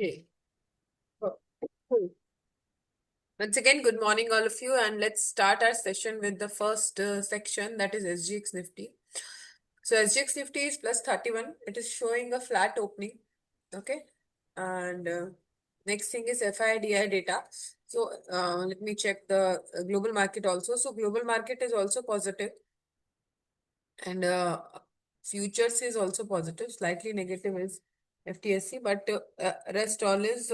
Okay. Oh, cool. Once again, good morning, all of you, and let's start our session with the first section, that is SGX Nifty. So SGX Nifty is plus 31. It is showing a flat opening. Okay. And next thing is FIDI data. So let me check the global market also. So global market is also positive, and futures is also positive. Slightly negative is FTSE, but rest all is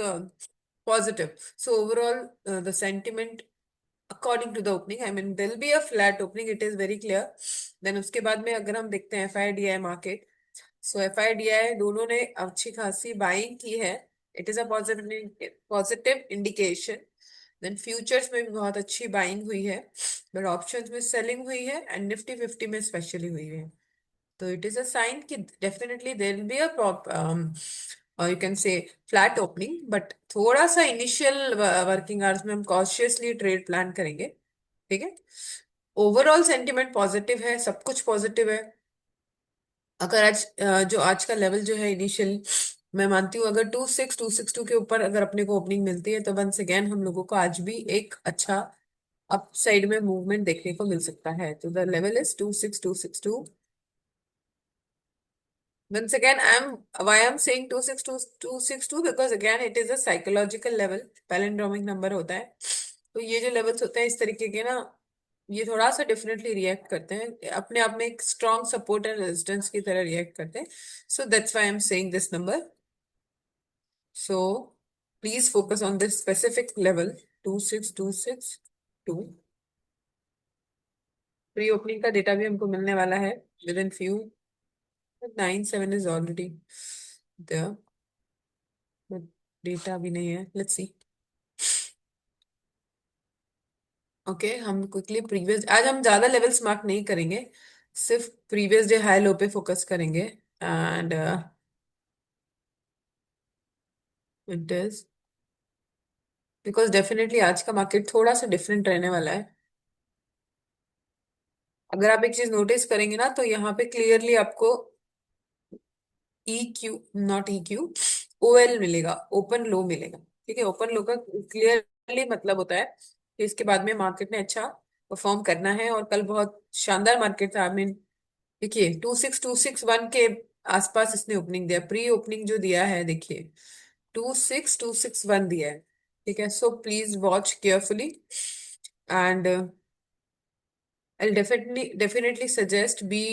positive. So overall, the sentiment according to the opening, I mean, there'll be a flat opening. It is very clear. Then उसके बाद में अगर हम देखते हैं FIDI market, सो FIDI दोनों ने अच्छी खासी बाइंग की है. It is a positive indication. Then futures में भी बहुत अच्छी बाइंग हुई है, बट ऑप्शंस में सेलिंग हुई है एंड निफ्टी 50 में स्पेशली हुई है. तो इट इज अ साइन कि डेफिनेटली देयर विल बी और you can say flat opening, but थोड़ा सा इनिशियल वर्किंग आवर्स में हम कॉशियसली ट्रेड प्लान करेंगे. ठीक है. ओवरऑल सेंटिमेंट पॉजिटिव है, सब कुछ पॉजिटिव है. अगर आज जो आज का लेवल जो है इनिशियल, मैं मानती हूँ अगर 26262 के ऊपर अगर अपने को ओपनिंग मिलती है तो वंस अगेन हम लोगों को आज भी एक अच्छा अप साइड में मूवमेंट देखने को मिल सकता है. तो the level is 26262. Once again, I'm saying 26262 because again it is a psychological level. Palindromic number होता है. तो ये जो लेवल्स होते हैं इस तरीके के ना, ये थोड़ा सा डिफरेंटली रिएक्ट करते हैं, अपने आप में एक स्ट्रॉन्ग सपोर्ट एंड रेजिस्टेंस की तरह रिएक्ट करते हैं. So that's why I am saying this number. So please focus on this specific level 26262. Pre opening का डेटा भी हमको मिलने वाला है within few. 97 is already there, but data भी नहीं है. Let's see. ओके, हम क्विकली प्रीवियस, आज हम ज्यादा लेवल्स मार्क नहीं करेंगे, सिर्फ प्रीवियस डे हाई लो पे फोकस करेंगे. And it is because definitely आज का मार्केट थोड़ा सा डिफरेंट रहने वाला है. अगर आप एक चीज नोटिस करेंगे ना, तो यहाँ पे क्लियरली आपको E Q, not E Q, O L मिलेगा, ओपन लो मिलेगा. ठीक है. ओपन लो का क्लियरली मतलब होता है कि इसके बाद में मार्केट ने अच्छा परफॉर्म करना है. और कल बहुत शानदार मार्केट था. आई मीन देखिए 26261 के आसपास इसने ओपनिंग दिया. प्री ओपनिंग जो दिया है देखिए 26261 दिया है. ठीक है. So please watch carefully and I definitely suggest be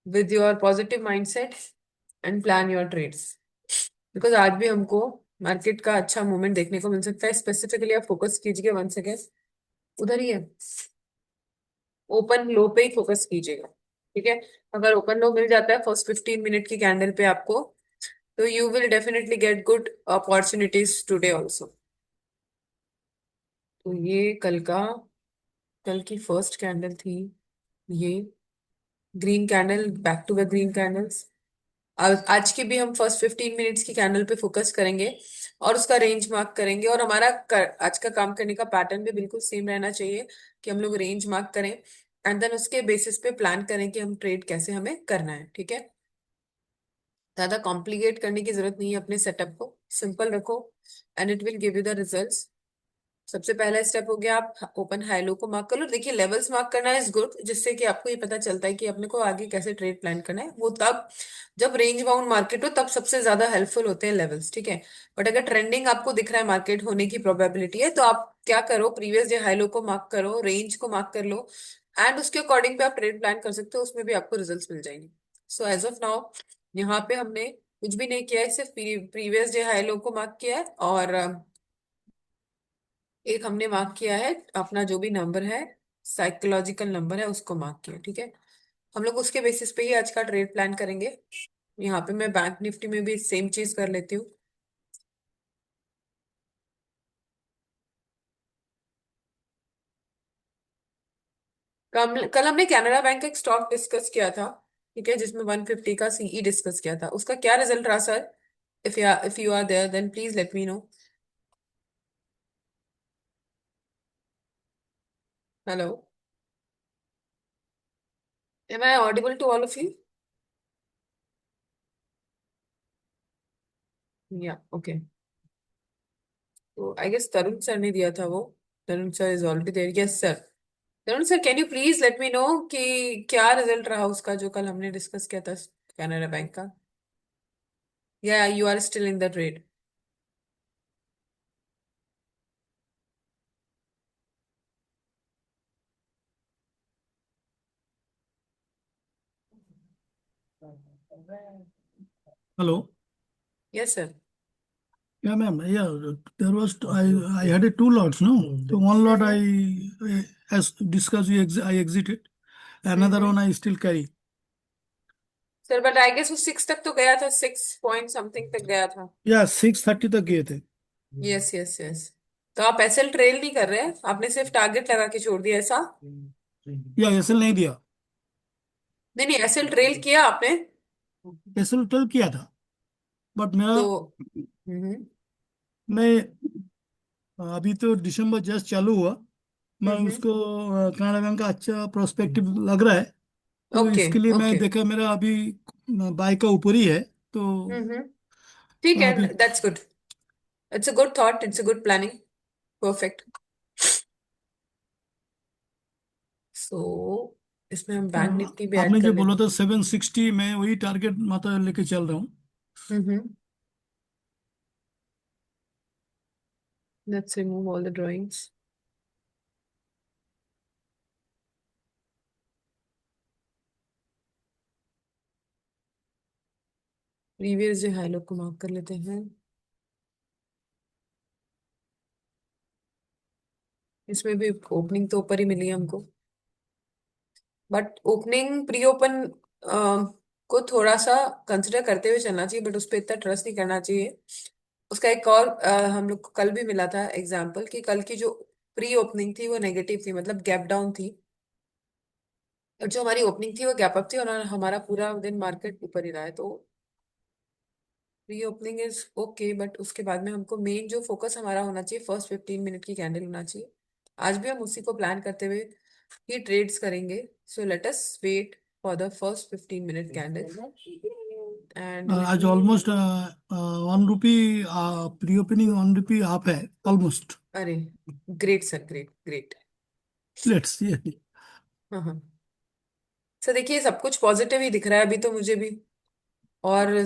with your positive mindset and plan your trades. Because आज भी हमको मार्केट का अच्छा मूवमेंट देखने को मिल सकता है. स्पेसिफिकली आप फोकस कीजिए वंस अगेन, उधर ही है, ओपन लो पे ही फोकस कीजिएगा. ठीक है. अगर ओपन लो मिल जाता है फर्स्ट 15 मिनट की कैंडल पे आपको, तो you will definitely get good opportunities today also. तो ये कल की फर्स्ट कैंडल थी, ये green candle, back to back green candles. आज की भी हम फर्स्ट 15 मिनट्स की कैंडल पे फोकस करेंगे और उसका रेंज मार्क करेंगे. और हमारा आज का काम करने का पैटर्न भी बिल्कुल सेम रहना चाहिए कि हम लोग रेंज मार्क करें एंड देन उसके बेसिस पे प्लान करें कि हम ट्रेड कैसे हमें करना है. ठीक है. ज्यादा कॉम्प्लिकेट करने की जरूरत नहीं है अपने सेटअप को, सिंपल रखो and it will give you the results. सबसे पहला स्टेप हो गया, आप ओपन हाई लो को मार्क कर लो. देखिए लेवल्स मार्क करना इज गुड, जिससे कि आपको ये पता चलता है कि अपने को आगे कैसे ट्रेड प्लान करना है. वो तब जब रेंज बाउंड मार्केट हो तब सबसे ज्यादा हेल्पफुल होते हैं लेवल्स. ठीक है. बट अगर ट्रेंडिंग आपको दिख रहा है, मार्केट होने की प्रोबेबिलिटी है, तो आप क्या करो, प्रीवियस डे हाई लो को मार्क करो, रेंज को मार्क कर लो एंड उसके अकॉर्डिंग पे आप ट्रेड प्लान कर सकते हो. उसमें भी आपको रिजल्ट मिल जाएंगे. सो एज ऑफ नाउ यहाँ पे हमने कुछ भी नहीं किया है, सिर्फ प्रीवियस डे हाई लो को मार्क किया है और एक हमने मार्क किया है अपना जो भी नंबर है, साइकोलॉजिकल नंबर है, उसको मार्क किया. ठीक है. हम लोग उसके बेसिस पे ही आज का ट्रेड प्लान करेंगे. यहाँ पे मैं बैंक निफ्टी में भी सेम चीज कर लेती हूँ. कल हमने कैनरा बैंक का एक स्टॉक डिस्कस किया था. ठीक है. जिसमें 150 का सीई डिस्कस किया था. उसका क्या रिजल्ट रहा sir? If you are there then please let me know. Hello. Am I audible to all of you? Yeah okay, तो आई गेस तरुण सर ने दिया था वो। Tarun sir is already there, yes sir. Tarun sir, can you please let me know कि क्या result रहा उसका जो कल हमने डिस्कस किया था कैनरा बैंक का। या you are still in the trade? Hello. Yes sir. Yeah, ma'am. Yeah, there was I had a two lots, no. So one lot हम्म as discussed, I exited. Another हम्म one I still carry. Sir, but I guess वो 6 तक तो गया था, 6 point something तक गया था। Yeah, 6:30 तक गए थे. Yes yes yes. तो आप एसएल ट्रेल नहीं कर रहे हैं, आपने सिर्फ टारगेट लगा के छोड़ दिया ऐसा? या एसएल नहीं दिया. नहीं नहीं, एसएल ट्रेल किया आपने? एसएल 12 किया था. बट मेरा तो हम्म मैं अभी तो दिसंबर जस्ट चालू हुआ. मैं हम्म उसको कनाडा बैंक का अच्छा प्रोस्पेक्टिव लग रहा है. तो ओके इसके लिए मैं ओके। देखा मेरा अभी बाय का ऊपर ही है. तो हम्म ठीक है, अभी that's good. It's a good thought, it's a good planning. Perfect. So इसमें हम बैंक निफ्टी भी ऐड आपने कर जो लेते बोला हैं। था 760, मैं वही टारगेट माता लेके चल रहा हूँ. Hmm let's remove all the drawings. Previous जो हाई लो को मार्क कर लेते हैं। इसमें भी ओपनिंग तो ऊपर ही मिली है हमको, बट ओपनिंग प्री ओपन को थोड़ा सा कंसिडर करते हुए चलना चाहिए, बट उस पर इतना ट्रस्ट नहीं करना चाहिए। उसका एक और हम लोग को कल भी मिला था एग्जाम्पल कि कल की जो प्री ओपनिंग थी वो नेगेटिव थी, मतलब गैप डाउन थी। और जो हमारी ओपनिंग थी वो गैप अप थी, और हमारा पूरा दिन मार्केट ऊपर ही रहा है। तो pre opening is okay, but उसके बाद में हमको मेन जो फोकस हमारा होना चाहिए फर्स्ट 15 मिनट की कैंडल होना चाहिए। आज भी हम उसी को प्लान करते हुए ही ट्रेड्स करेंगे। So let us wait for the first 15 minute candle and let आज me. Almost 1 rupee pre opening 1 rupee आप है ऑलमोस्ट. अरे great sir, great great. Let's see. हाँ हाँ। सर देखिए, सब कुछ पॉजिटिव ही दिख रहा है अभी तो मुझे भी। और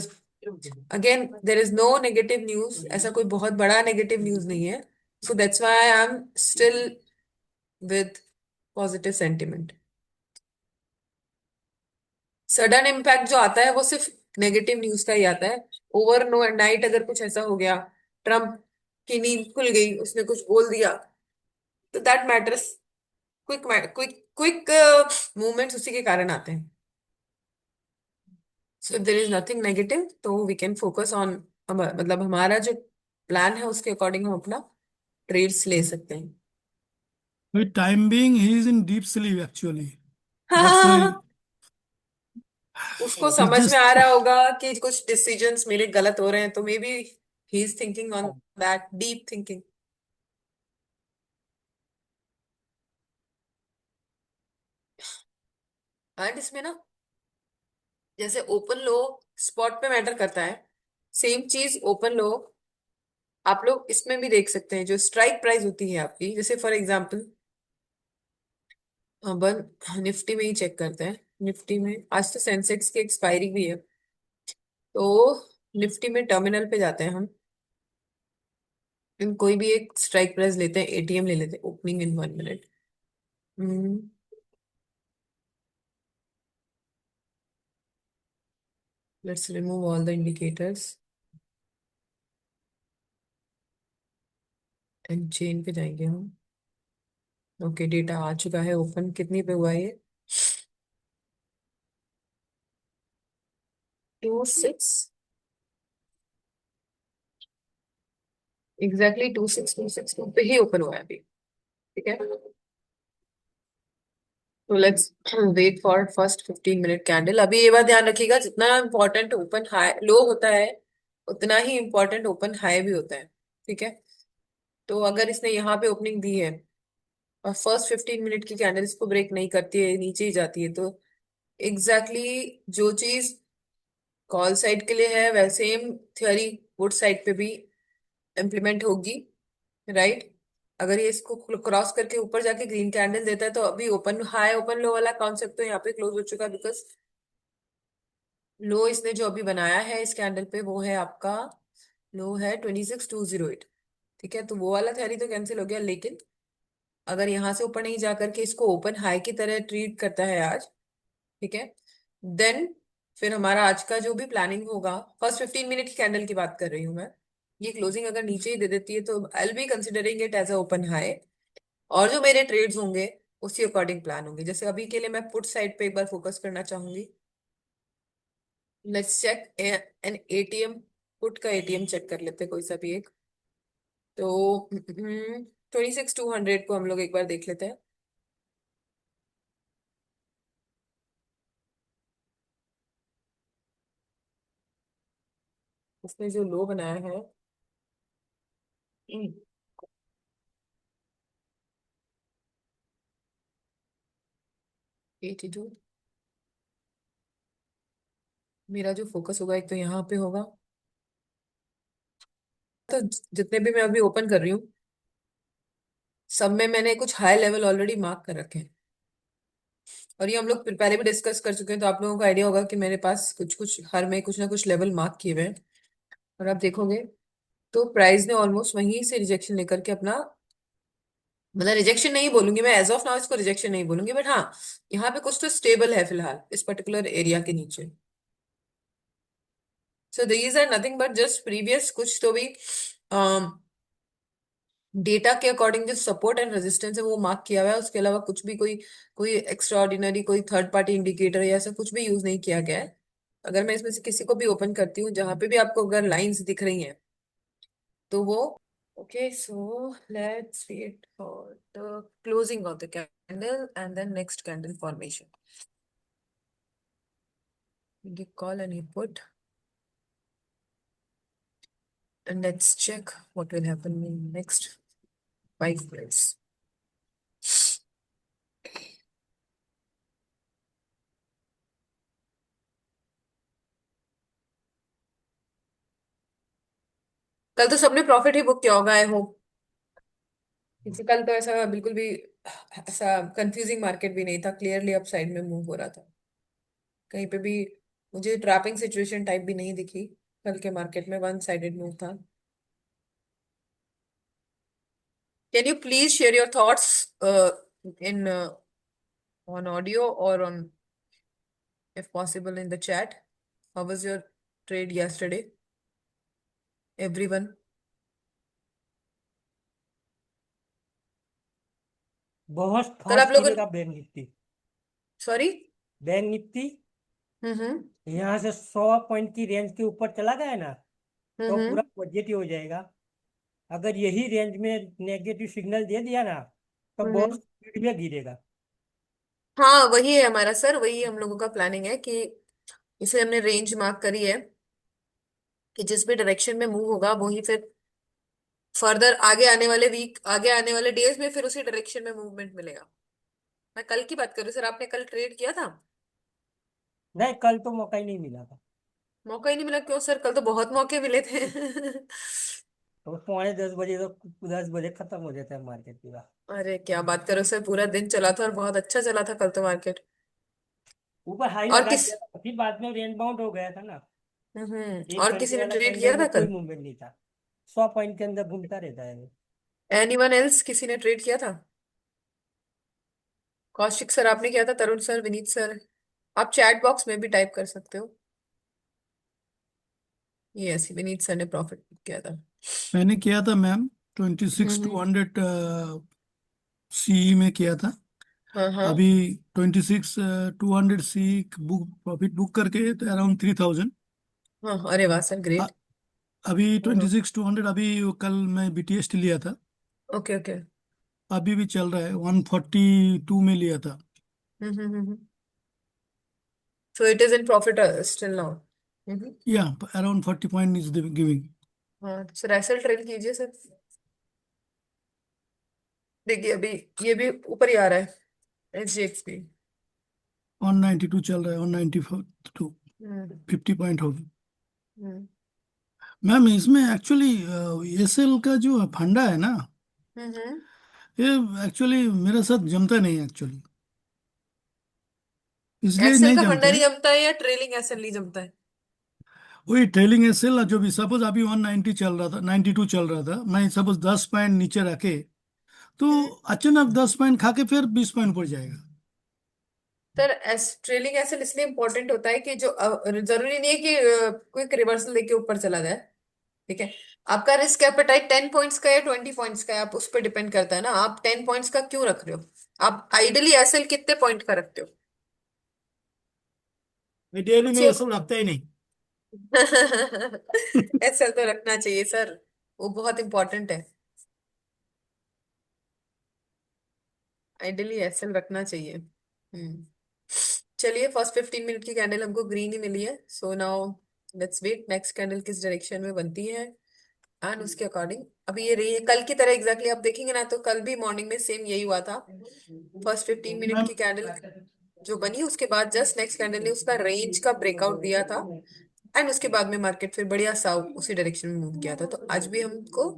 again there is no negative news, ऐसा कोई बहुत बड़ा नेगेटिव न्यूज नहीं है। So that's why I am still with positive sentiment. Sudden impact जो आता है वो सिर्फ नेगेटिव न्यूज का ही आता है। ओवर नो नाइट अगर कुछ ऐसा हो गया, ट्रम्प की नींद खुल गई, उसने कुछ बोल दिया, तो that matters. Quick quick quick movements उसी के कारण आते हैं। So if there is nothing negative तो वी कैन फोकस ऑन, मतलब हमारा जो प्लान है उसके अकॉर्डिंग हम अपना ट्रेड्स ले सकते हैं। With time being he is in deep sleep actually. हाँ हाँ दैट्स हाँ व्हाई हाँ। उसको ही समझ में आ जस्ट. रहा होगा कि कुछ डिसीजंस मेरे गलत हो रहे हैं, तो may be he is thinking on that deep thinking. And इसमें ना, जैसे ओपन लो स्पॉट पे मैटर करता है, सेम चीज ओपन लो आप लोग इसमें भी देख सकते हैं। जो स्ट्राइक प्राइस होती है आपकी, जैसे फॉर एग्जांपल अपन निफ्टी में ही चेक करते हैं। निफ्टी में आज तो सेंसेक्स की एक्सपायरी भी है, तो निफ्टी में टर्मिनल पे जाते हैं हम। इन कोई भी एक स्ट्राइक प्राइस लेते हैं, एटीएम ले लेते हैं, opening in 1 minute. Let's remove all the indicators and chain पे जाएंगे हम। ओके, डेटा आ चुका है ओपन। कितनी पे हुआ ये? 26, एग्जैक्टली 2626 पे ही ओपन हुआ है अभी। ठीक है, तो let's wait for first 15 minute candle. अभी ये बात ध्यान रखिएगा, जितना इम्पोर्टेंट ओपन हाई लो होता है उतना ही इम्पोर्टेंट ओपन हाई भी होता है। ठीक है, तो अगर इसने यहाँ पे ओपनिंग दी है और फर्स्ट 15 मिनट की कैंडल इसको ब्रेक नहीं करती है, नीचे ही जाती है, तो एग्जैक्टली जो चीज कॉल साइड के लिए है वैसे सेम थ्योरी पुट साइड पे भी इम्प्लीमेंट होगी, राइट। अगर ये इसको क्रॉस करके ऊपर जाके ग्रीन कैंडल देता है तो अभी ओपन हाई ओपन लो वाला कॉन्सेप्ट तो यहाँ पे क्लोज हो चुका है, बिकॉज लो इसने जो अभी बनाया है इस कैंडल पे वो है आपका लो है 26208। ठीक है, तो वो वाला थ्योरी तो कैंसिल हो गया, लेकिन अगर यहाँ से ऊपर नहीं जा करके इसको ओपन हाई की तरह ट्रीट करता है आज, ठीक है, देन फिर हमारा आज का जो भी प्लानिंग होगा, फर्स्ट 15 मिनट की कैंडल की बात कर रही हूँ मैं, ये क्लोजिंग अगर नीचे ही दे देती है तो I will be considering it as a open high, और जो मेरे ट्रेड्स होंगे उसी अकॉर्डिंग प्लान होंगे। जैसे अभी के लिए मैं पुट साइड पे एक बार फोकस करना चाहूंगी। Let's check an ATM, put का एटीएम चेक कर लेते हैं कोई सा भी एक। तो 26200 को हम लोग एक बार देख लेते हैं। उसने जो लो बनाया है 82, मेरा जो फोकस होगा एक तो यहाँ पे होगा, तो जितने भी मैं अभी ओपन कर रही हूँ सब में मैंने कुछ हाई लेवल ऑलरेडी मार्क कर रखे हैं, और ये हम लोग पहले भी डिस्कस कर चुके हैं, तो आप लोगों को आइडिया होगा कि मेरे पास कुछ कुछ हर में कुछ ना कुछ लेवल मार्क किए हुए हैं। और आप देखोगे तो प्राइस ने ऑलमोस्ट वहीं से रिजेक्शन लेकर के अपना, मतलब रिजेक्शन नहीं बोलूंगी मैं, एज ऑफ नाउ इसको रिजेक्शन नहीं बोलूंगी, बट हाँ यहाँ पे कुछ तो स्टेबल है फिलहाल इस पर्टिकुलर एरिया के नीचे। So these are nothing but just previous कुछ तो भी डेटा के अकॉर्डिंग जो सपोर्ट एंड रेजिस्टेंस है वो मार्क किया हुआ है, उसके अलावा कुछ भी कोई कोई एक्स्ट्रा ऑर्डिनरी कोई थर्ड पार्टी इंडिकेटर या ऐसा कुछ भी यूज नहीं किया गया है। अगर मैं इसमें से किसी को भी ओपन करती हूँ जहां पे भी आपको अगर लाइंस दिख रही हैं तो वो okay, so let's wait for the closing of the candle and then next candle formation. You call and you put, and let's check what will happen in next 5 minutes. कल तो सबने प्रॉफिट ही book किया होगा I hope, क्योंकि कल तो ऐसा बिल्कुल भी ऐसा कंफ्यूजिंग मार्केट भी नहीं था, क्लियरली अप साइड में मूव हो रहा था, कहीं पे भी मुझे ट्रैपिंग सिचुएशन टाइप भी नहीं दिखी। कल के मार्केट में वन साइडेड मूव था। Can you please share your thoughts in on audio और on if possible in the chat? How was your trade yesterday everyone? बहुत कल आप फास्ट लोगों, गिरेगा bank Nifty. Sorry? Bank Nifty हम्म। यहाँ से 100 पॉइंट की रेंज के ऊपर चला गया ना तो हम्म। पूरा पॉजिटिव हो जाएगा। अगर यही रेंज में नेगेटिव सिग्नल दे दिया ना तो बहुत हम्म। स्पीड में गिरेगा। हाँ वही है हमारा सर, वही हम लोगों का प्लानिंग है कि इसे हमने रेंज मार्क करी है कि जिस भी डायरेक्शन में मूव होगा वही फिर फर्दर आगे आने वाले वीक, आगे आने वाले डेज में फिर उसी डायरेक्शन में मूवमेंट मिलेगा। मैं कल की बात कर रही हूँ सर, आपने कल ट्रेड किया था? नहीं, कल तो मौका ही नहीं मिला था। मौका ही नहीं मिला? क्यों सर, कल तो बहुत मौके मिले थे। तो 9:45 तो 10 बजे खत्म हो जाता है मार्केट पूरा। अरे क्या बात करो सर, पूरा दिन चला था और बहुत अच्छा चला था कल तो मार्केट। ऊपर हाई और लगा किस दिया था फिर बाद में रेंज बाउंड हो गया था ना। एक और घंटे किसी ने वाला ट्रेड कैंडल किया में था कोई कल? मूवमेंट नहीं था। 100 पॉइंट के अंदर घूमता रहता है वो। एनीवन एल्स, किसी ने ट्रेड किया था? कौशिक सर आपने किया था, तरुण सर, विनीत सर? आप चैट बॉक्स में भी टाइप कर सकते हो। ये ऐसी विनीत सर ने प्रॉफिट किया था। मैंने किया था मैम, 26 टू 100 सीई में किया था। हाँ हाँ। अभी 26 to 100 C book profit book करके तो अराउंड 3000। हाँ अरे वाह सर, ग्रेट। अभी हाँ 26 टू 100, अभी कल मैं बीटीएसटी लिया था, ओके ओके। अभी भी चल रहा है, 142 में लिया था। So it is in profit still now? या अराउंड 40 पॉइंट इज गिविंग। हाँ सर ऐसे ट्रेड कीजिए सर। देखिए अभी ये भी ऊपर ही आ रहा है SGXP। 192 चल रहा है, 192, हम्म 50 पॉइंट होगी। हम्म मैम इसमें एक्चुअली एसएल का जो फंडा है ना, हम्म। ये एक्चुअली मेरे साथ जमता नहीं एक्चुअली, इसलिए एसएल नहीं का जमते फंडा नहीं हैं। जमता है या ट्रेलिंग एसएल नहीं जमता है? वही ट्रेलिंग एसएल जो भी सपोज अभी 190 चल रहा था, 92 चल रहा था, मैं सपोज 10 पॉइंट नीचे रखे तो हम्म। अचानक 10 पॉइंट खा के फिर 20 पॉइंट पड़ जाएगा। सर ट्रेलिंग एसएल इसलिए इंपॉर्टेंट होता है कि जो जरूरी नहीं है कि क्विक रिवर्सल लेके ऊपर चला जाए। ठीक है। आपका रिस्क एपेटाइट 10 पॉइंट्स का या 20 पॉइंट्स का है, आप उस पर डिपेंड करता है ना, आप 10 पॉइंट्स का क्यों रख रहे हो? आप आइडियली एसएल कितने पॉइंट का रखते हो? डेली में पूछिए। ये सब रखता ही नहीं। एसएल तो रखना चाहिए सर, वो बहुत इंपॉर्टेंट है। आइडियली एसएल रखना चाहिए। चलिए, फर्स्ट 15 मिनट की कैंडल हमको ग्रीन ही मिली है, so now let's wait next candle किस डायरेक्शन में बनती है, एंड उसके अकॉर्डिंग अभी ये रही है कल की तरह एग्जैक्टली। आप देखेंगे ना तो कल भी मॉर्निंग में सेम यही हुआ था। फर्स्ट 15 मिनट मैम की कैंडल जो बनी उसके बाद जस्ट नेक्स्ट कैंडल ने उसका रेंज का ब्रेकआउट दिया था, एंड उसके बाद में मार्केट फिर बढ़िया सा उसी डायरेक्शन में मूव किया था। तो आज भी हमको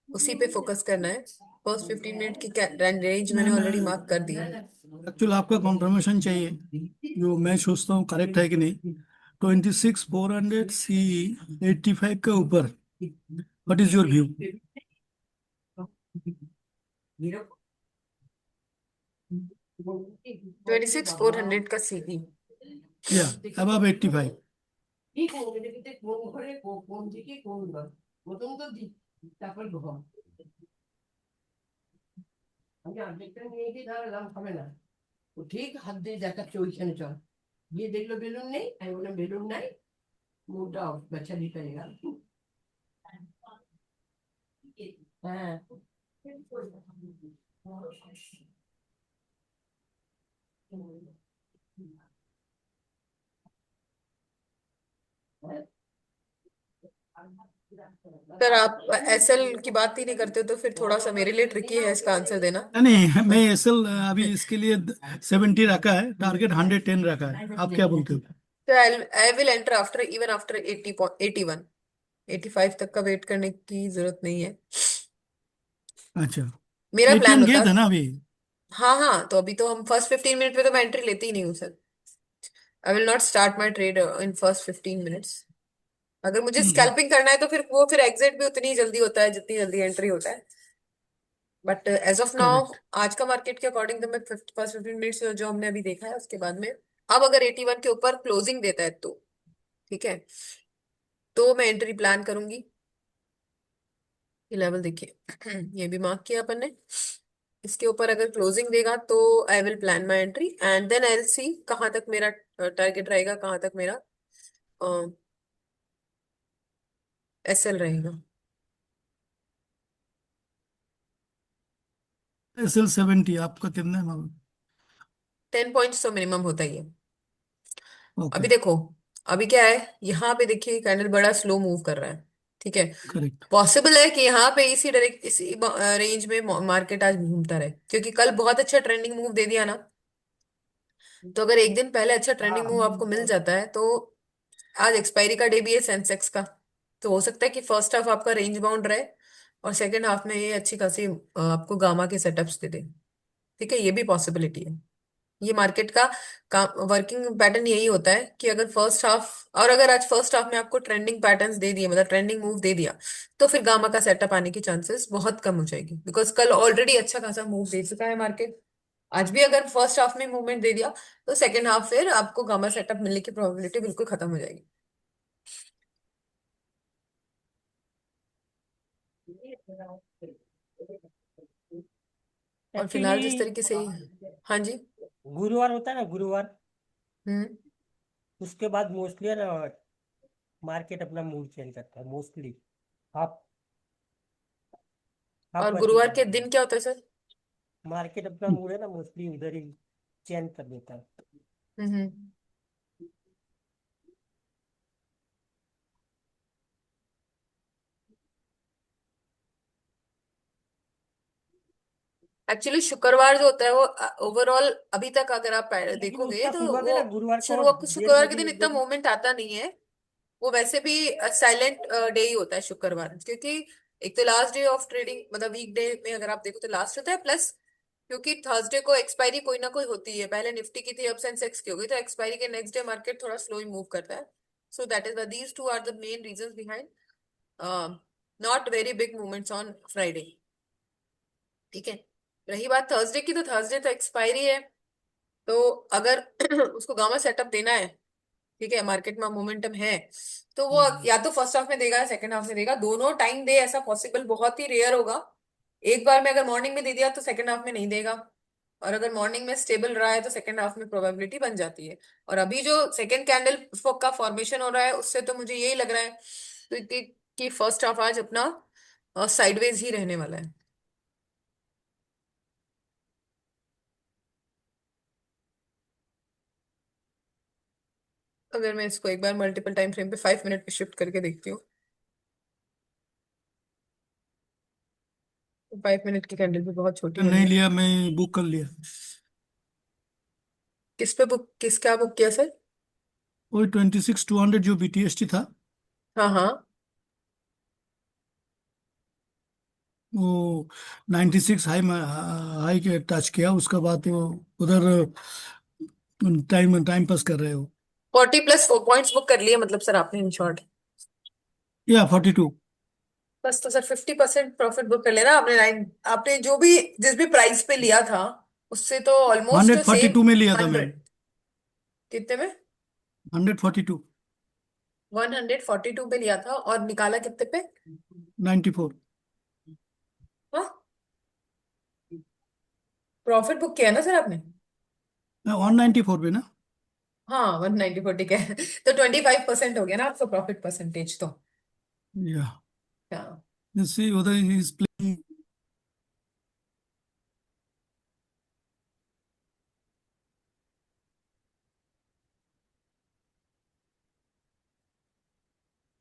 उसी पे फोकस करना है। फर्स्ट 15 मिनट की रेंज मैंने मैम ऑलरेडी मार्क कर दी है। एक्चुअली आपका कंफर्मेशन चाहिए, जो मैं सोचता हूँ करेक्ट है कि नहीं। 26,400 सी 85 के ऊपर, व्हाट इज योर व्यू? 26,400 का सीधी। या अबव 85। আমি অর্ধেকটা নিয়ে গিয়ে দাঁড়ালাম হবে না, ও ঠিক হাত দিয়ে দেখাচ্ছে ওইখানে চল, গিয়ে দেখলো বেলুন নেই, আমি বললাম বেলুন নাই, মুডটা অফ, বেচা দিতে গেলাম। হ্যাঁ, सर आप एसएल की बात ही नहीं करते तो फिर थोड़ा सा मेरे लिए ट्रिकी है इसका आंसर देना। नहीं, मैं एसएल अभी इसके लिए 70 रखा है, टारगेट 110 रखा है, आप क्या बोलते हो? तो I will enter after even after 81, 85 तक का वेट करने की जरूरत नहीं है। अच्छा, मेरा प्लान 81 गया होता। था ना अभी। हाँ हाँ, तो अभी तो हम फर्स्ट 15 मिनट पे तो मैं एंट्री लेती ही नहीं हूँ sir. I will not start my trade in first 15 minutes. अगर मुझे स्कैल्पिंग करना है तो फिर एग्जिट भी उतनी ही जल्दी होता है जितनी जल्दी एंट्री होता है। But as of now correct. आज का मार्केट के अकॉर्डिंग तो मैं फर्स्ट 15 मिनट्स जो हमने अभी देखा है उसके बाद में अब अगर 81 के ऊपर क्लोजिंग देता है तो ठीक है, तो मैं एंट्री प्लान करूंगी। ये लेवल देखिए, ये भी मार्क किया अपन ने। इसके ऊपर अगर क्लोजिंग देगा तो I will plan my entry, and then I will see कहाँ तक मेरा टारगेट रहेगा, कहाँ तक मेरा एसएल रहेगा। एसएल 70 आपका कितना है मालूम? 10 पॉइंट्स तो मिनिमम होता ही है। ओके। अभी देखो, अभी क्या है, यहाँ पे देखिए कैंडल बड़ा स्लो मूव कर रहा है। ठीक है। करेक्ट। पॉसिबल है कि यहाँ पे इसी रेंज में मार्केट आज घूमता रहे, क्योंकि कल बहुत अच्छा ट्रेंडिंग मूव दे दिया ना। तो अगर एक दिन पहले अच्छा ट्रेंडिंग मूव आपको मिल जाता है तो आज एक्सपायरी का डे भी है सेंसेक्स का, तो हो सकता है कि फर्स्ट हाफ आपका रेंज बाउंड रहे और सेकंड हाफ में ये अच्छी खासी आपको गामा के सेटअप्स दे दे। ठीक है, ये भी पॉसिबिलिटी है। ये मार्केट का काम वर्किंग पैटर्न यही होता है कि अगर फर्स्ट हाफ, और अगर आज फर्स्ट हाफ में आपको ट्रेंडिंग पैटर्न्स दे दिए, मतलब ट्रेंडिंग मूव दे दिया, तो फिर गामा का सेटअप आने की चांसेस बहुत कम हो जाएगी, बिकॉज कल ऑलरेडी अच्छा खासा मूव दे चुका है मार्केट। आज भी अगर फर्स्ट हाफ में मूवमेंट दे दिया तो सेकंड हाफ फिर आपको गामा सेटअप मिलने की प्रोबेबिलिटी बिल्कुल खत्म हो जाएगी। और फिलहाल जिस एक्चुअली तरीके से हाँ जी। गुरुवार होता है ना, गुरुवार, हम्म। उसके बाद मोस्टली है ना मार्केट अपना मूड चेंज करता है मोस्टली। हाफ हाफ और वर्किंग गुरुवार के के बाद दिन क्या होता है सर? मार्केट अपना मूड है ना मोस्टली उधर ही चेंज कर देता है। हम्म। एक्चुअली शुक्रवार जो होता है वो ओवरऑल अभी तक अगर आप लेकिन देखोगे उसका तो पूर्वक है वो ना, गुरुवार को शुरुआत डेढ़ शुक्रवार के बजे दिन एक इतना बजे मूवमेंट आता नहीं है। वो वैसे भी साइलेंट डे ही होता है शुक्रवार, क्योंकि एक तो लास्ट डे ऑफ ट्रेडिंग, मतलब वीक डे में अगर आप देखो तो लास्ट होता है, प्लस क्योंकि थर्सडे को एक्सपायरी कोई ना कोई होती है, पहले निफ्टी की थी अब सेंसेक्स की हो गई, तो एक्सपायरी के नेक्स्ट डे मार्केट थोड़ा स्लो ही मूव करता है। So that is these two are the main reasons behind not very big movements on Friday. ठीक है, रही बात थर्सडे की, तो थर्सडे तो एक्सपायरी है, तो अगर उसको गामा सेटअप देना है, ठीक है, मार्केट में मोमेंटम है, तो वो या तो फर्स्ट हाफ में देगा या सेकंड हाफ में देगा, दोनों टाइम दे, ऐसा पॉसिबल बहुत ही रेयर होगा। एक बार में अगर मॉर्निंग में दे दिया तो सेकंड हाफ में नहीं देगा, और अगर मॉर्निंग में स्टेबल रहा है तो सेकंड हाफ में प्रोबेबिलिटी बन जाती है। और अभी जो सेकंड कैंडल का फॉर्मेशन हो रहा है, उससे तो मुझे यही लग रहा है कि फर्स्ट हाफ आज अपना साइडवेज ही रहने वाला है। अगर मैं इसको एक बार मल्टीपल टाइम फ्रेम पे 5 मिनट पे शिफ्ट करके देखती हूँ, 5 मिनट की कैंडल भी बहुत छोटी बनी नहीं है। लिया, मैं बुक कर लिया। किस पे बुक, किस क्या बुक किया सर? वही 26,200 जो BTST था, हाँ हाँ। वो 96 हाई हाई के टच किया, उसके बाद वो उधर टाइम टाइम पास कर रहे हो। 40 प्लस 4 पॉइंट्स बुक कर लिए मतलब सर आपने, इन शॉर्ट? या 42। बस तो सर 50% प्रॉफिट बुक कर लेना आपने, लाइन आपने जो भी जिस भी प्राइस पे लिया था उससे तो ऑलमोस्ट 142 सेम। में लिया था मैम। 100 कितने में? 142। 142 पे लिया था और निकाला कितने पे? 94। हाँ, प्रॉफिट बुक किया ना सर आपने? 194 पे ना। हाँ 194, ठीक है। तो 25% हो गया ना आपका प्रॉफिट परसेंटेज तो। या हाँ, सी उधर is playing.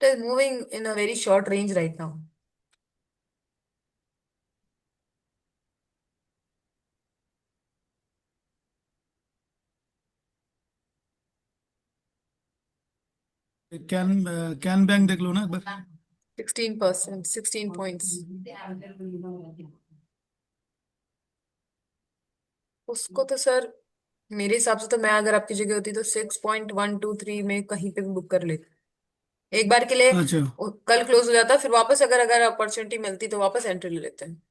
it is moving in a very short range right now. Can can bank देख लो ना एक बार। 16%, 16 पॉइंट्स। उसको तो सर मेरे हिसाब से तो, मैं अगर आपकी जगह होती तो 6.123 में कहीं पे भी बुक कर लेती एक बार के लिए। अच्छा। कल क्लोज हो जाता, फिर वापस अगर अगर अपॉर्चुनिटी मिलती तो वापस एंट्री ले लेते हैं,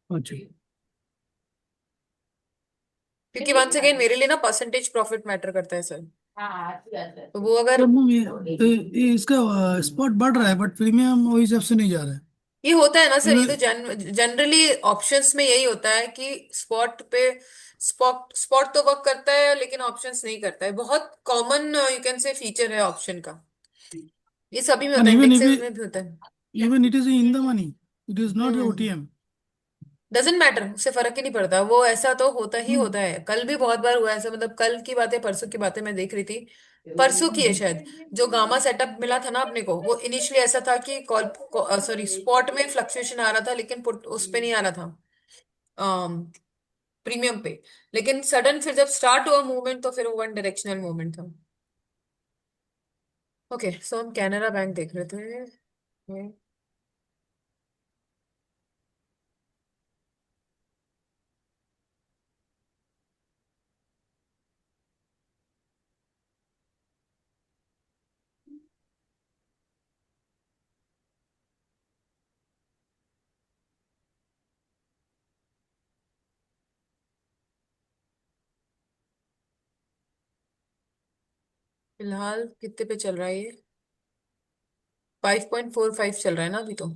अच्छा। क्योंकि वंस अगेन मेरे लिए ना परसेंटेज प्रॉफिट मैटर करता है सर। तो वो तो अगर इसका स्पॉट बढ़ रहा है बट प्रीमियम वही हिसाब से नहीं जा रहा है। ये होता है ना सर, ये तो इवन जनरली ऑप्शंस में यही होता है कि स्पॉट पे स्पॉट स्पॉट तो वर्क करता है लेकिन ऑप्शंस नहीं करता है, बहुत common you can say feature है ऑप्शन का, ये सभी में होता एंड है, इवन इंडेक्सेस में भी होता है। Even it is in the money, it is not hmm, OTM। Doesn't matter, उससे फर्क ही नहीं पड़ता, वो ऐसा तो होता ही होता है। कल भी बहुत बार हुआ ऐसा, मतलब कल की बातें परसों की बातें मैं देख रही थी, परसों की है शायद, जो गामा सेटअप मिला था ना अपने को, वो इनिशियली ऐसा था कि कॉल सॉरी स्पॉट में फ्लक्चुएशन आ रहा था लेकिन पुट उस पे नहीं आ रहा था, प्रीमियम पे। लेकिन सडन फिर जब स्टार्ट हुआ मूवमेंट तो फिर वो वन डायरेक्शनल मूवमेंट था। ओके, सो हम कैनरा बैंक देख रहे थे। फिलहाल कितने पे चल रहा है ये? 5.45 चल रहा है ना अभी तो।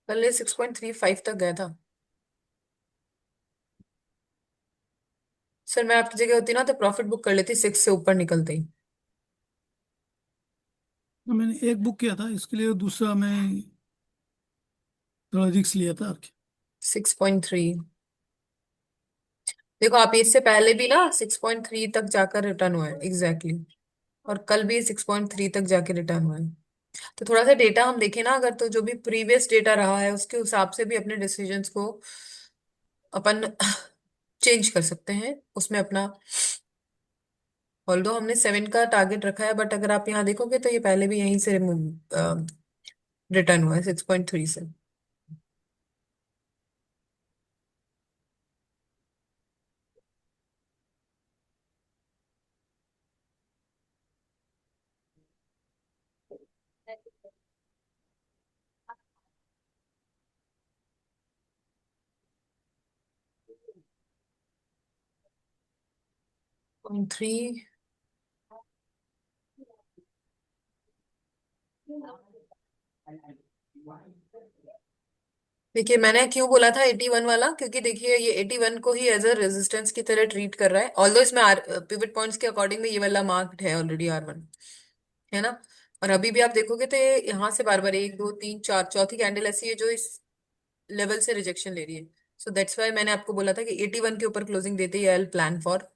कल ये 6.35 तक गया था। सर मैं आपकी जगह होती ना तो प्रॉफिट बुक कर लेती 6 से ऊपर निकलते ही। मैंने एक बुक किया था इसके लिए, दूसरा मैं थोड़ा रिक्स लिया था। 6.3, देखो आप इससे पहले भी ना 6.3 तक जाकर रिटर्न हुआ है एग्जैक्टली, और कल भी 6.3 तक जाके रिटर्न हुआ है। तो थोड़ा सा डेटा हम देखें ना, अगर तो जो भी प्रीवियस डेटा रहा है उसके हिसाब से भी अपने डिसीजंस को अपन चेंज कर सकते हैं उसमें अपना। ऑल्दो हमने 7 का टारगेट रखा है, बट अगर आप यहाँ देखोगे तो ये पहले भी यहीं से रिटर्न हुआ है 6.3 से। Point three. देखिए मैंने क्यों बोला था 81 वाला, क्योंकि देखिए ये 81 को ही एज अ रेजिस्टेंस की तरह ट्रीट कर रहा है, ऑल्दो इसमें पिवट पॉइंट्स के अकॉर्डिंग में ये वाला मार्क्ड है ऑलरेडी R1, है ना। और अभी भी आप देखोगे तो ये यहाँ से बार बार एक दो तीन चार चौथी कैंडल ऐसी है जो इस लेवल से रिजेक्शन ले रही है। सो दैट्स वाई मैंने आपको बोला था कि 81 के ऊपर क्लोजिंग देते ही I will plan for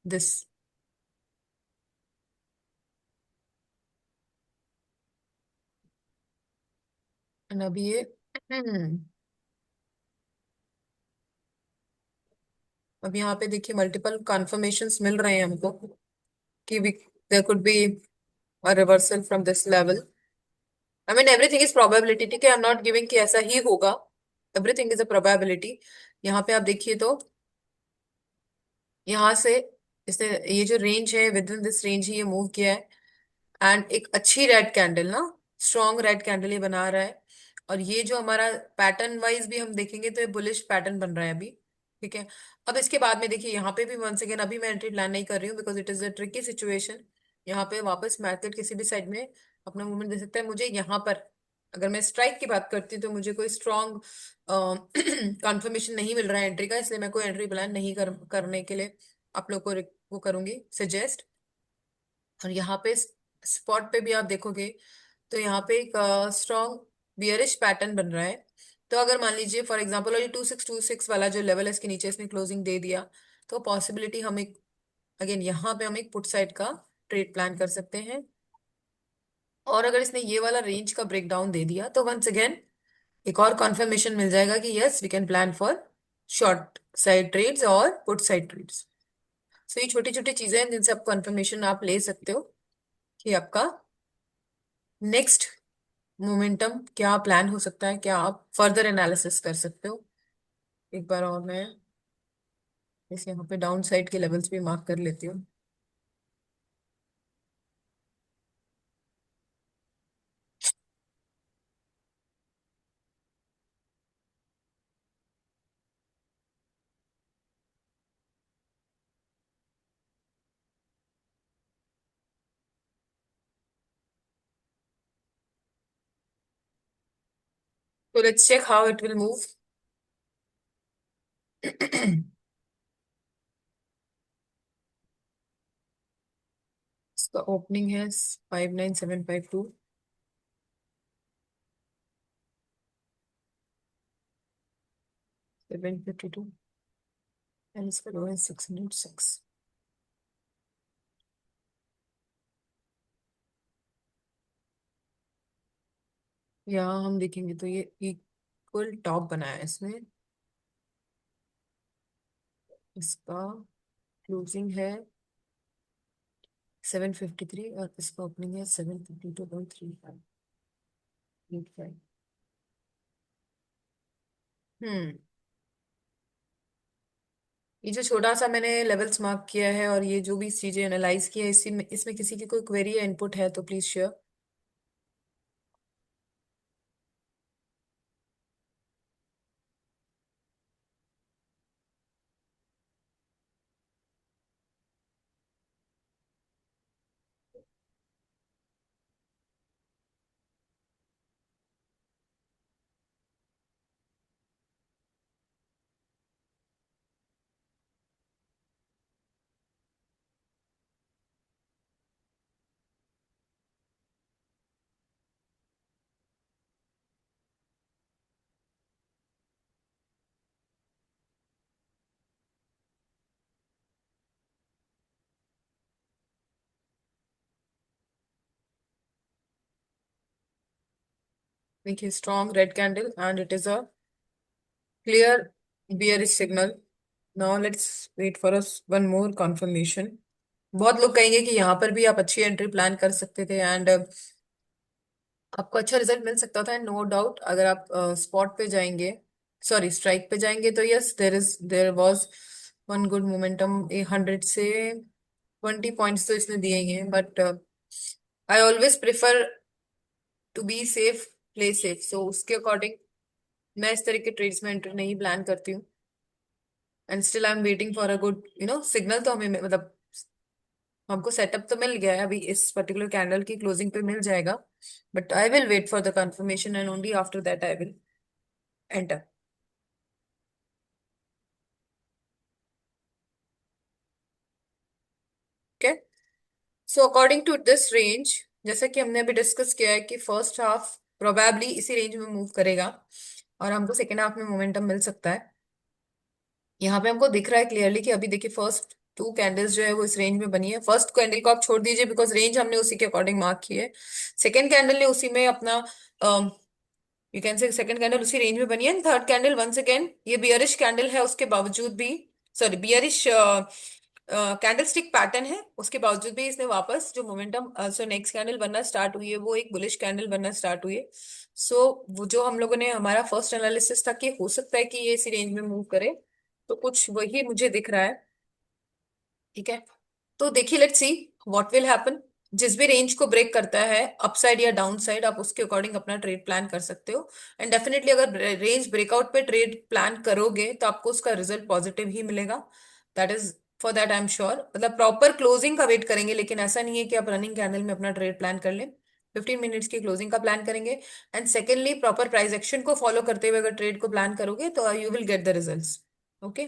this. And अभी ये अब यहाँ पे देखिए मल्टीपल कन्फर्मेशंस मिल रहे हैं हमको कि there could be a reversal from this level. I mean everything is probability, ठीक है, आई एम नॉट गिविंग कि ऐसा ही होगा। Everything is a probability. यहाँ पे आप देखिए तो यहाँ से इसने ये जो रेंज है विद इन दिस रेंज ही ये मूव किया है। एंड एक अच्छी रेड कैंडल ना, स्ट्रॉन्ग रेड कैंडल ये बना रहा है। और ये जो हमारा पैटर्न वाइज भी हम देखेंगे तो ये बुलिश पैटर्न बन रहा है अभी, ठीक है। अब इसके बाद में देखिए यहाँ पे भी वंस अगेन अभी मैं एंट्री प्लान नहीं कर रही हूँ because it is a tricky situation. यहाँ पे वापस मार्केट किसी भी साइड में अपना मूवमेंट दे सकता है। मुझे यहाँ पर अगर मैं स्ट्राइक की बात करती हूँ तो मुझे कोई स्ट्रॉन्ग कंफर्मेशन नहीं मिल रहा है एंट्री का, इसलिए मैं कोई एंट्री प्लान नहीं करने के लिए आप लोग को वो करूंगी सजेस्ट। और यहाँ पे स्पॉट पे भी आप देखोगे तो यहाँ पे एक स्ट्रॉन्ग बियरिश पैटर्न बन रहा है। तो अगर मान लीजिए फॉर एग्जांपल और ये 2626 वाला जो लेवल है इसके नीचे इसने क्लोजिंग दे दिया, तो पॉसिबिलिटी हम एक अगेन यहाँ पे हम एक पुट साइड का ट्रेड प्लान कर सकते हैं। और अगर इसने ये वाला रेंज का ब्रेक डाउन दे दिया तो वंस अगेन एक और कॉन्फर्मेशन मिल जाएगा कि yes we can plan for short side trades और पुट साइड ट्रेड्स। सो ये छोटी छोटी चीजें हैं जिनसे आप कन्फर्मेशन आप ले सकते हो कि आपका नेक्स्ट मोमेंटम क्या प्लान हो सकता है, क्या आप फर्दर एनालिसिस कर सकते हो। एक बार और मैं इस यहाँ पे डाउन साइड के लेवल्स भी मार्क कर लेती हूँ। तो let's check how it will move. इसका ओपनिंग है 59752, 752 एंड इसका लो है 606। यहाँ हम देखेंगे तो ये इक्वल टॉप बनाया है इसमें। इसका क्लोजिंग है 753 और इसका ओपनिंग है 752.35। हम्म ये जो छोटा सा मैंने लेवल्स मार्क किया है और ये जो भी चीजें एनालाइज की है इसी में इसमें किसी की कोई क्वेरी या इनपुट है तो प्लीज शेयर। देखिए strong red candle and it is a clear bearish signal. Now let's wait for us one more confirmation. बहुत लोग कहेंगे कि यहाँ पर भी आप अच्छी एंट्री प्लान कर सकते थे एंड आपको अच्छा रिजल्ट मिल सकता था, नो डाउट। अगर आप स्पॉट पे जाएंगे, सॉरी स्ट्राइक पे जाएंगे, तो yes there was one good momentum. 100 से 20 पॉइंट्स तो इसने दिए ही हैं, but I always prefer to be safe, play safe. So उसके अकॉर्डिंग मैं इस तरह के ट्रेड्स में एंट्री नहीं प्लान करती हूँ। And still I am waiting for a good signal. तो हमें मतलब हमको सेटअप तो मिल गया है, अभी इस पर्टिकुलर कैंडल की क्लोजिंग पे मिल जाएगा, but I will wait for the confirmation and only after that I will enter. Okay, so according to this range, जैसा कि हमने अभी डिस्कस किया है कि फर्स्ट हाफ प्रोबेबली इसी रेंज में मूव करेगा और हमको सेकेंड हाफ में मोमेंटम मिल सकता है। यहाँ पे हमको दिख रहा है क्लियरली कि अभी देखिए फर्स्ट टू कैंडल्स जो है वो इस रेंज में बनी है। फर्स्ट कैंडल को आप छोड़ दीजिए बिकॉज रेंज हमने उसी के अकॉर्डिंग मार्क की है। सेकेंड कैंडल ने उसी में अपना you can say second candle उसी रेंज में बनी है। थर्ड कैंडल वंस अगेन ये बियरिश कैंडल है, उसके बावजूद भी, sorry bearish candle stick pattern है, उसके बावजूद भी इसने वापस जो मोमेंटम सो नेक्स्ट कैंडल बनना स्टार्ट हुई है वो एक बुलिश कैंडल बनना स्टार्ट हुई है। सो वो जो हम लोगों ने हमारा फर्स्ट एनालिसिस था कि हो सकता है कि ये इसी रेंज में मूव करे, तो कुछ वही मुझे दिख रहा है। ठीक है, तो देखिए let's see what will happen. जिस भी रेंज को ब्रेक करता है अपसाइड या डाउन साइड, आप उसके अकॉर्डिंग अपना ट्रेड प्लान कर सकते हो। एंड डेफिनेटली अगर रेंज ब्रेकआउट पे ट्रेड प्लान करोगे तो आपको उसका रिजल्ट पॉजिटिव ही मिलेगा। That is for that I am sure. मतलब प्रॉपर क्लोजिंग का वेट करेंगे, लेकिन ऐसा नहीं है कि आप रनिंग कैंडल में अपना ट्रेड प्लान कर लें। 15 मिनट्स की क्लोजिंग का प्लान करेंगे and secondly proper price action को फॉलो करते हुए अगर ट्रेड को प्लान करोगे तो you will get the results. Okay,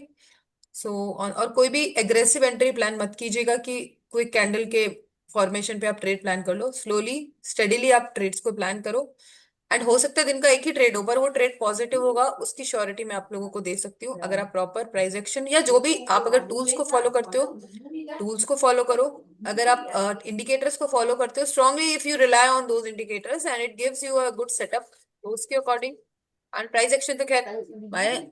so और कोई भी एग्रेसिव एंट्री प्लान मत कीजिएगा कि कोई कैंडल के फॉर्मेशन पे आप ट्रेड प्लान कर लो। स्लोली स्टेडीली आप ट्रेड्स को प्लान करो एंड हो सकता है दिन का एक ही ट्रेड हो पर वो ट्रेड पॉजिटिव होगा, उसकी श्योरिटी मैं आप लोगों को दे सकती हूँ। अगर आप प्रॉपर प्राइस एक्शन या जो भी आप अगर टूल्स को फॉलो करते हो, टूल्स को फॉलो करो। अगर आप इंडिकेटर्स को फॉलो करते हो strongly, if you rely on those indicators and it gives you a good setup, तो उसके अकॉर्डिंग and price action तो खैर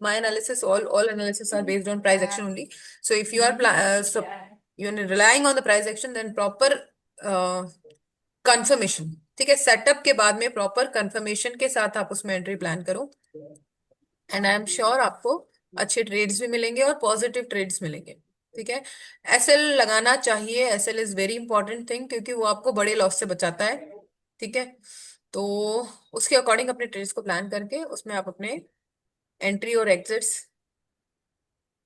my analysis, all analysis are based on price action only. So if you are so you are relying on the price action, then proper confirmation, ठीक है, setup के बाद में proper confirmation के साथ आप उसमें एंट्री प्लान करो एंड आई एम श्योर आपको अच्छे ट्रेड्स भी मिलेंगे और पॉजिटिव ट्रेड्स मिलेंगे। ठीक है, एसएल लगाना चाहिए, SL is very important thing क्योंकि वो आपको बड़े लॉस से बचाता है। ठीक है, तो उसके अकॉर्डिंग अपने ट्रेड्स को प्लान करके उसमें आप अपने एंट्री और एग्जिट्स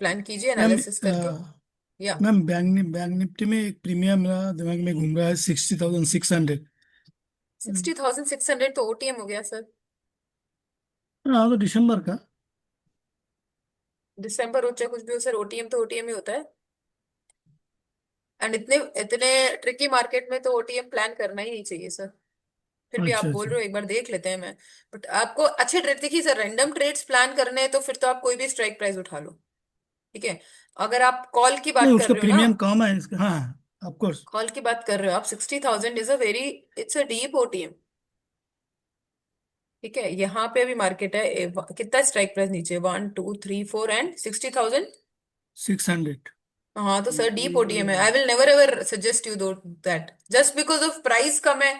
प्लान कीजिए मैम एनालिसिस करके। या मैम बैंक निफ्टी में एक प्रीमियम मेरा दिमाग में घूम रहा है 60,600। 60,600 तो ओटीएम हो गया सर। हाँ, तो दिसंबर का। दिसंबर हो चाहे कुछ भी हो सर, ओटीएम तो ओटीएम ही होता है। एंड इतने इतने ट्रिकी मार्केट में तो ओटीएम प्लान करना ही नहीं चाहिए सर। फिर भी आप अच्छा बोल अच्छा। रहे हो एक बार देख लेते हैं मैं, बट आपको अच्छे ट्रेड देखिए सर, रैंडम ट्रेड्स प्लान करने हैं तो फिर तो आप कोई भी स्ट्राइक प्राइस उठा लो। ठीक है, अगर आप कॉल की नहीं, बात कर उसका रहे हो ना, प्रीमियम कम है इसका, हाँ। Of course. कॉल की बात कर रहे हो आप, 60,000 is a very, it's a deep OTM. ठीक है, यहाँ पे अभी मार्केट है कितना स्ट्राइक प्राइस नीचे, 1 2 3 4 एंड 60,000। 600। हाँ तो सर डीप ओटीएम है। I will never ever suggest you to that just because of price कम है,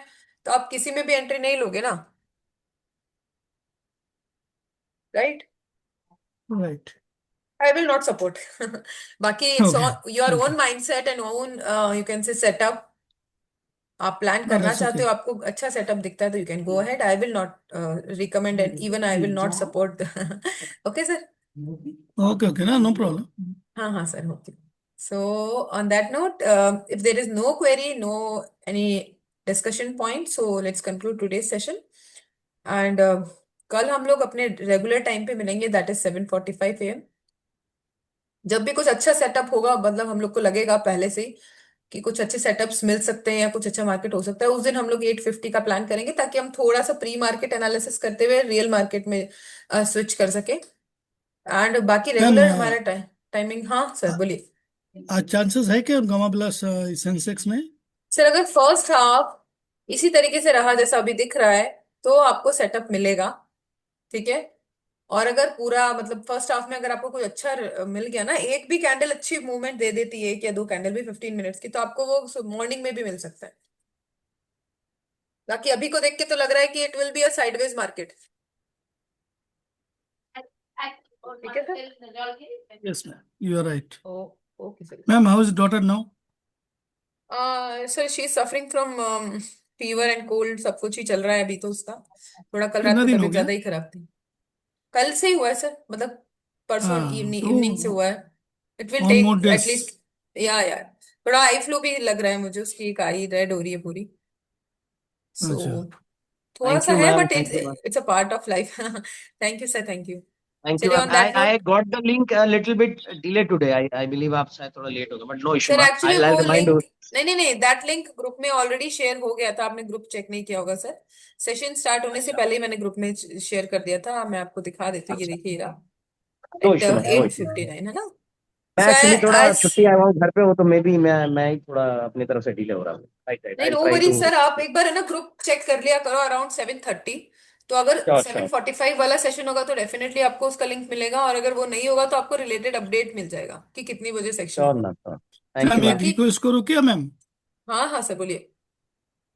तो आप किसी में भी एंट्री नहीं लोगे ना, right? Right. I will not support. बाकी it's okay. on your okay. own mindset and own you can say setup. आप प्लान नो, करना दैट्स चाहते ओके। हो, आपको अच्छा सेटअप दिखता है तो you can go ahead. I will not recommend and even I will not support. Okay sir. Okay okay ना, नो प्रॉब्लम। हाँ हाँ sir, okay. So on that note, if there is no query, no any discussion point, so let's conclude today's session and कल हम लोग अपने regular time पे मिलेंगे, that is 7:45 AM। जब भी कुछ अच्छा सेटअप होगा, मतलब हम लोग को लगेगा पहले से ही कि कुछ अच्छे सेटअप्स मिल सकते हैं या कुछ अच्छा मार्केट हो सकता है, उस दिन हम लोग 850 का प्लान करेंगे ताकि हम थोड़ा सा प्री मार्केट एनालिसिस करते हुए रियल मार्केट में स्विच कर सके। एंड बाकी मैम, रेगुलर हमारा टाइमिंग, हाँ सर बोलिए। आज चांसेस है कि गमा प्लस सेंसेक्स में? सर अगर फर्स्ट हाफ इसी तरीके से रहा जैसा अभी दिख रहा है, तो आपको सेटअप मिलेगा, ठीक है। और अगर पूरा मतलब फर्स्ट हाफ में अगर आपको कुछ अच्छा मिल गया ना, एक भी कैंडल अच्छी मूवमेंट दे देती है, एक या दो कैंडल भी 15 मिनट्स की, तो आपको वो मॉर्निंग में भी मिल सकता है। बाकी अभी को देख के तो लग रहा है कि it will be a sideways market, ठीक है sir. Yes, ma'am. You are right. Oh okay sir. Ma'am, how is daughter now? Sir she is suffering from fever and cold, सब कुछ ही चल रहा है अभी तो उसका। थोड़ा कल रात कितना को दिन हो तबीयत गया? ज्यादा ही खराब थी। कल से ही हुआ है सर, मतलब परसों हाँ, इवनिंग से तो हुआ है। इट विल और मोर टेक डेज। एटलीस्ट, या यार थोड़ा आई फ्लू भी लग रहा है मुझे, उसकी एक आई रेड हो रही है पूरी। सो अच्छा, थोड़ा Thank सा you, है, ma'am. But Thank you, ma'am. It's a part of life. Thank you sir, thank you. Thank you, चलिए ma'am. On that I note, got the link a little bit delayed today. I believe आप शायद थोड़ा late हो गए, but no issue, sir ma'am. Actually I'll वो remind you. Link, नहीं नहीं नहीं, दैट लिंक ग्रुप में ऑलरेडी शेयर हो गया था, आपने ग्रुप चेक नहीं किया होगा सर। सेशन स्टार्ट होने से अच्छा, पहले ही मैंने ग्रुप में शेयर कर दिया था, मैं आपको दिखा देती हूँ, ये अच्छा. देखिए ये रहा, No at issue, ma'am. No issue. 8:59 है ना। मैं सो एक्चुअली थोड़ा आज, छुट्टी आया हुआ हूँ घर पे, वो तो मे बी मैं ही थोड़ा अपनी तरफ से डिले हो रहा हूँ. Right right. नहीं I know try worry to. Sir, आप एक बार है ना ग्रुप चेक कर लिया करो अराउंड 7:30। तो अगर sure seven sure. Forty five वाला सेशन होगा तो डेफिनेटली आपको उसका लिंक मिलेगा, और अगर वो नहीं होगा तो आपको रिलेटेड अपडेट मिल जाएगा कि कितनी बजे सेक्शन श्योर होगा। Ma'am. Sure. Thank you ma'am एक मैम. बाकी रिक्वेस्ट करो क्या मैम? हाँ हाँ सर बोलिए।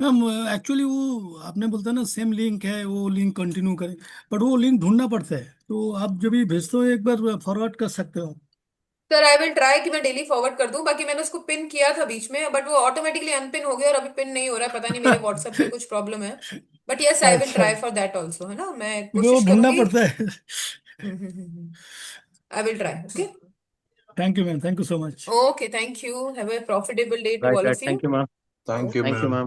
मैम एक्चुअली वो आपने बोलता है ना सेम लिंक है, वो लिंक कंटिन्यू करें, बट वो लिंक ढूंढना पड़ता है, तो आप जब भी भेजते हो एक बार फॉरवर्ड कर सकते हो। सर आई विल ट्राई कि मैं डेली फॉरवर्ड कर दूं, बाकी मैंने उसको पिन किया था बीच में, बट वो ऑटोमेटिकली अनपिन हो गया और अभी पिन नहीं हो रहा है, पता नहीं मेरे व्हाट्सएप पे कुछ प्रॉब्लम है। बट यस आई विल अच्छा, ट्राई फॉर दैट ऑल्सो, है ना, मैं क्योंकि वो कोशिश ढूंढना करूंगी। पड़ता है। I will try, okay. Thank you ma'am, thank you so much. Okay thank you, have a profitable day to right all right. Of you. Thank you ma'am. Thank you, thank you ma'am. Ma'am.